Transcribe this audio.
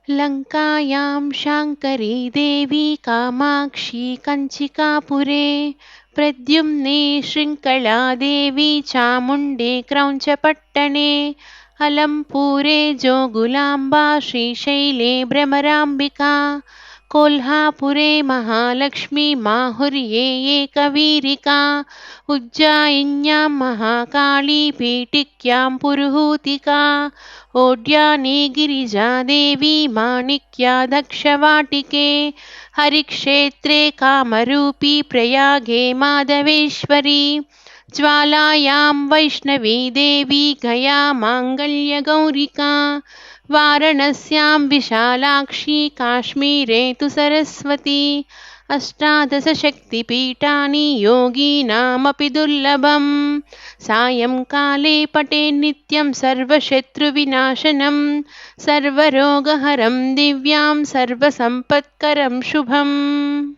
लङ्कायां शाङ्करी देवी कामाक्षी कञ्चिकापुरे प्रद्युम्ने शृङ्खला देवी चामुण्डे क्रौञ्चपट्टणे अलम्पूरे जोगुलाम्बा श्रीशैले भ्रमराम्बिका कोल्हापुरे महालक्ष्मी माहुर्ये एकवीरिका उज्जायिन्यां महाकाली पीठिक्यां पुरुहूतिका ओड्याने गिरिजादेवी माणिक्या दक्षवाटिके हरिक्षेत्रे कामरूपी प्रयागे माधवेश्वरी ज्वालायां वैष्णवी देवी गया माङ्गल्यगौरिका वाराणस्यां विशालाक्षी काश्मीरे तु सरस्वती अष्टादशशक्तिपीठानि योगीनामपि दुर्लभम् सायंकाले पठे नित्यं सर्वशत्रुविनाशनं सर्वरोगहरं दिव्यां सर्वसम्पत्करं शुभम्।